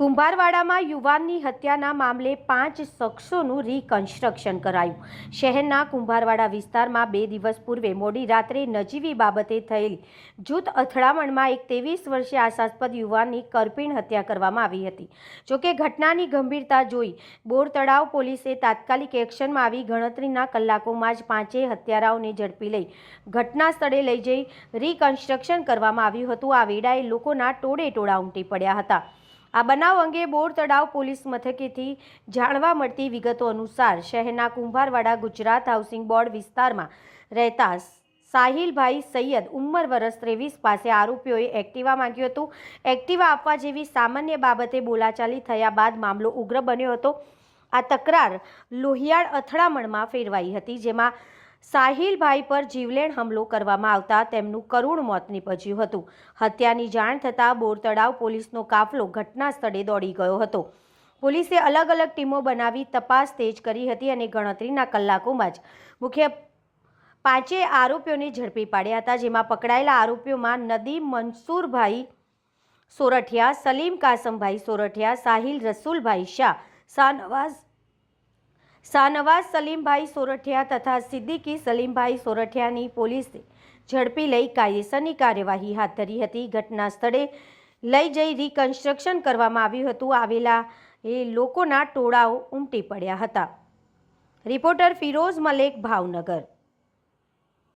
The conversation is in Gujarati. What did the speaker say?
કુંભારવાડામાં યુવાનની હત્યાના મામલે 5 શખ્સોનું રિકન્સ્ટ્રક્શન કરાયું। શહેરના કુંભારવાડા વિસ્તારમાં 2 દિવસ પૂર્વે મોડી રાત્રે નજીવી બાબતે થયેલી જૂથ અથડામણમાં એક 23 વર્ષીય આશાસ્પદ યુવાનની કરપીણ હત્યા કરવામાં આવી હતી। જોકે ઘટનાની ગંભીરતા જોઈ બોરતળાવ પોલીસે તાત્કાલિક એક્શનમાં આવી ગણતરીના કલાકોમાં જ 5 હત્યારાઓને ઝડપી લઈ ઘટના સ્થળે લઈ જઈ રિકન્સ્ટ્રક્શન કરવામાં આવ્યું હતું। આ વેળાએ લોકોના ટોળે ટોળા ઉમટી પડ્યા હતા। આ બનાવ અંગે બોરતળાવ પોલીસ મથકેથી જાણવા મળતી વિગતો અનુસાર શહેરના કુંભારવાડા ગુજરાત હાઉસિંગ બોર્ડ વિસ્તારમાં રહેતા સાહિલભાઈ સૈયદ ઉંમર વર્ષ 23 પાસે આરોપીઓએ એક્ટિવા માંગ્યું હતું। એક્ટિવા આપવા જેવી સામાન્ય બાબતે બોલાચાલી થયા બાદ મામલો ઉગ્ર બન્યો હતો। આ તકરાર લોહિયાળ અથડામણમાં ફેરવાઈ હતી, જેમાં સાહિલભાઈ પર જીવલેણ હુમલો કરવામાં આવતા તેમનું કરુણ મોત નીપજ્યું હતું। હત્યાની જાણ થતાં બોરતળાવ પોલીસનો કાફલો ઘટના સ્થળે દોડી ગયો હતો। પોલીસે અલગ અલગ ટીમો બનાવી તપાસ તેજ કરી હતી અને ગણતરીના કલાકોમાં જ મુખ્ય 5 આરોપીઓને ઝડપી પાડ્યા હતા, જેમાં પકડાયેલા આરોપીઓમાં નદીમ મંસૂરભાઈ સોરઠિયા, સલીમ કાસમભાઈ સોરઠિયા, સાહિલ રસુલભાઈ શાહ, શાહનવાઝ સલીમભાઈ સોરઠિયા તથા સિદ્દીકી સલીમભાઈ સોરઠિયાની પોલીસે ઝડપી લઈ કાયદેસરની કાર્યવાહી હાથ ધરી હતી। ઘટના સ્થળે લઈ જઈ રિકન્સ્ટ્રક્શન કરવામાં આવ્યું હતું। આવેલા લોકોના ટોળાઓ ઉમટી પડ્યા હતા। રિપોર્ટર ફિરોઝ મલેક, ભાવનગર।